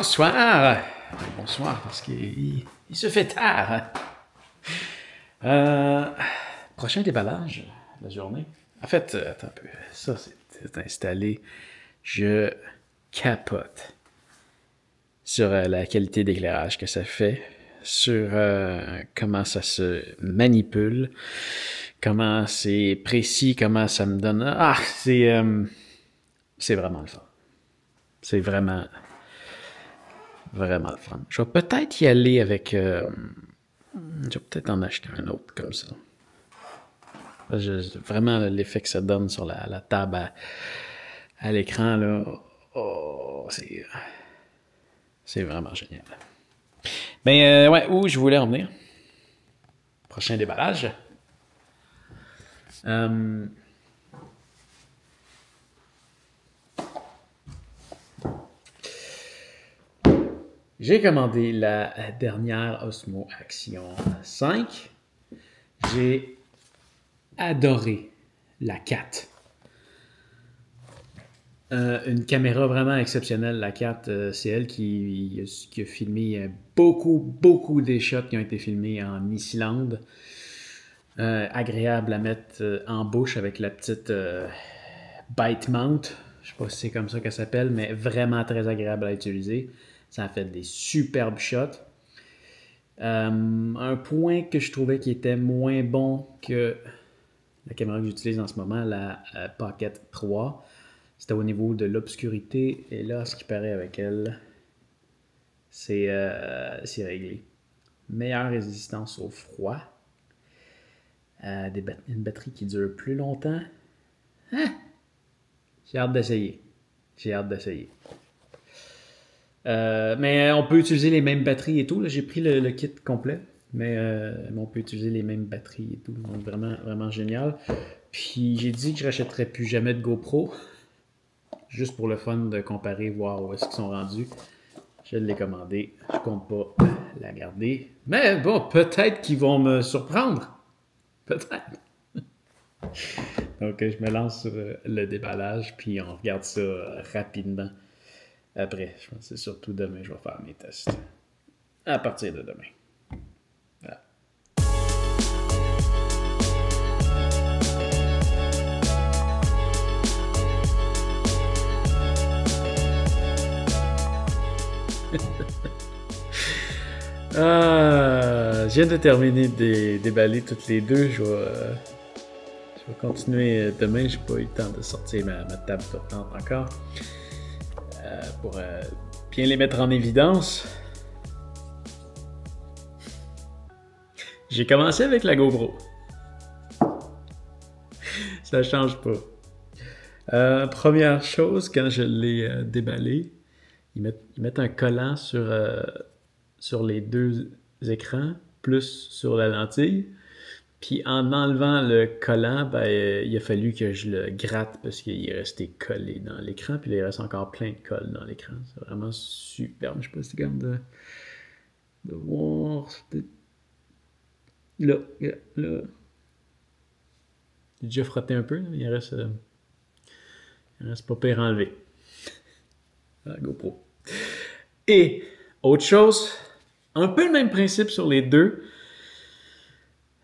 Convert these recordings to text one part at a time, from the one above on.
Bonsoir. Bonsoir, parce qu'il se fait tard. Prochain déballage de la journée. En fait, attends un peu. Ça, c'est installé. Je capote sur la qualité d'éclairage que ça fait, sur comment ça se manipule, comment c'est précis, comment ça me donne... Ah, c'est vraiment le fun. C'est vraiment le fun. Je vais peut-être y aller avec... je vais peut-être en acheter un autre comme ça. Vraiment, l'effet que ça donne sur la table à l'écran, là, oh, c'est vraiment génial. Mais ouais, où je voulais en venir? Prochain déballage. J'ai commandé la dernière Osmo Action 5. J'ai adoré la 4. Une caméra vraiment exceptionnelle, la 4. C'est elle qui a filmé beaucoup des shots qui ont été filmés en Islande. Agréable à mettre en bouche avec la petite bite mount. Je sais pas si c'est comme ça qu'elle s'appelle, mais vraiment très agréable à utiliser. Ça a fait des superbes shots. Un point que je trouvais qui était moins bon que la caméra que j'utilise en ce moment, la Pocket 3, c'était au niveau de l'obscurité. Et là, ce qui paraît avec elle, c'est réglé. Meilleure résistance au froid. Une batterie qui dure plus longtemps. Hein? J'ai hâte d'essayer. Mais on peut utiliser les mêmes batteries et tout. J'ai pris le kit complet, mais on peut utiliser les mêmes batteries et tout. Donc vraiment génial. Puis j'ai dit que je rachèterais plus jamais de GoPro, juste pour le fun de comparer, voir où est-ce qu'ils sont rendus. Je l'ai commandé, je compte pas la garder. Mais bon, peut-être qu'ils vont me surprendre. Peut-être. Donc je me lance sur le déballage, puis on regarde ça rapidement. Après, je pense que c'est surtout demain que je vais faire mes tests. À partir de demain. Voilà. Je viens de terminer de déballer toutes les deux. Je vais continuer demain. J'ai pas eu le temps de sortir ma table tournante encore. Pour bien les mettre en évidence. J'ai commencé avec la GoPro. Ça change pas. Première chose, quand je l'ai déballé, ils mettent un collant sur les deux écrans, plus sur la lentille. Puis en enlevant le collant, il a fallu que je le gratte parce qu'il est resté collé dans l'écran. Puis là, il reste encore plein de colle dans l'écran. C'est vraiment superbe. Je sais pas si c'est comme de voir. Là. J'ai déjà frotté un peu. Là. Il reste pas pire enlevé. La GoPro. Et autre chose, un peu le même principe sur les deux.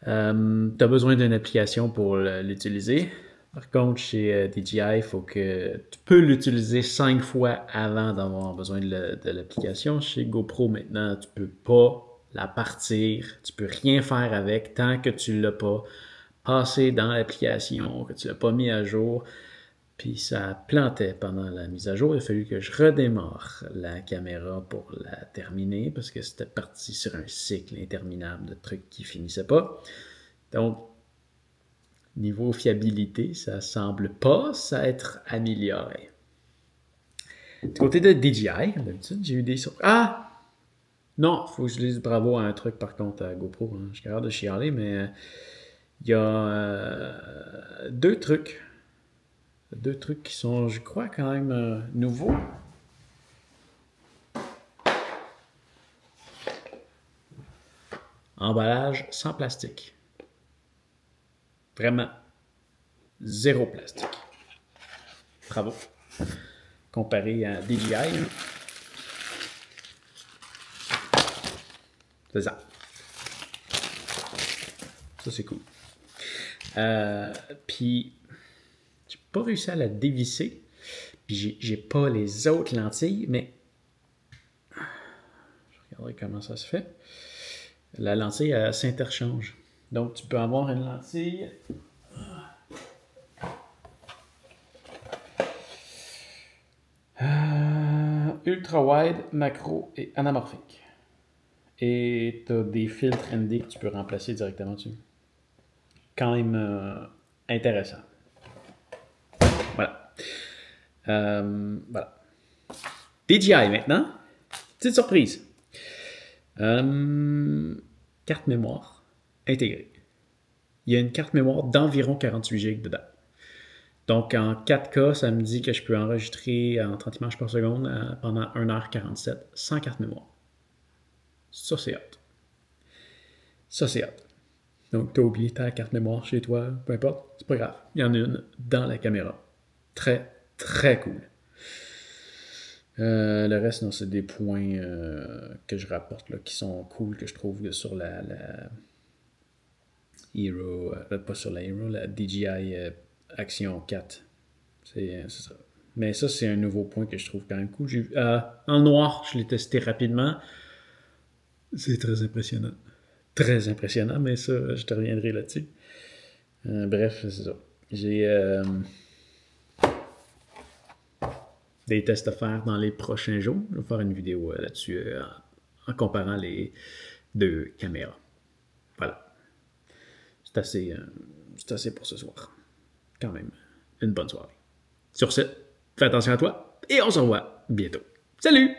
Tu as besoin d'une application pour l'utiliser. Par contre, chez DJI, tu peux l'utiliser 5 fois avant d'avoir besoin de l'application. Chez GoPro, maintenant, tu peux pas la partir. Tu peux rien faire avec tant que tu l'as pas passé dans l'application, que tu l'as pas mis à jour. Puis ça plantait pendant la mise à jour. Il a fallu que je redémarre la caméra pour la terminer parce que c'était parti sur un cycle interminable de trucs qui finissaient pas. Donc, niveau fiabilité, ça semble pas s'être amélioré. Du côté de DJI, comme d'habitude, j'ai eu des surprises. Ah! Non, il faut que je dise bravo à un truc par contre à GoPro. Hein. Je suis capable de chialer, mais il y a deux trucs. Deux trucs qui sont, je crois, quand même nouveaux. Emballage sans plastique. Vraiment, zéro plastique. Bravo. Comparé à DJI. C'est ça. Ça, c'est cool. Puis, j'ai pas réussi à la dévisser. Puis, j'ai pas les autres lentilles, mais je regarderai comment ça se fait. La lentille, elle s'interchange. Donc, tu peux avoir une lentille. Ultra wide, macro et anamorphique. Et tu as des filtres ND que tu peux remplacer directement dessus. Quand même intéressant. Voilà. Voilà. DJI maintenant. Petite surprise. Carte mémoire intégrée. Il y a une carte mémoire d'environ 48 GB dedans. Donc, en 4K, ça me dit que je peux enregistrer en 30 images par seconde pendant 1h47 sans carte mémoire. Ça, c'est hot. Ça, c'est hot. Donc, tu as oublié ta carte mémoire chez toi, peu importe, c'est pas grave. Il y en a une dans la caméra. Très, très cool. Le reste, non, c'est des points que je rapporte là, qui sont cool, que je trouve sur la Hero, pas sur la Hero, la DJI Action 4. C'est ça. Mais ça, c'est un nouveau point que je trouve quand même cool. En noir, je l'ai testé rapidement. C'est très impressionnant. Très impressionnant, mais ça, je te reviendrai là-dessus. Bref, c'est ça. J'ai des tests à faire dans les prochains jours. Je vais faire une vidéo là-dessus en comparant les deux caméras. Voilà. C'est assez pour ce soir. Quand même, une bonne soirée. Sur ce, fais attention à toi et on se revoit bientôt. Salut!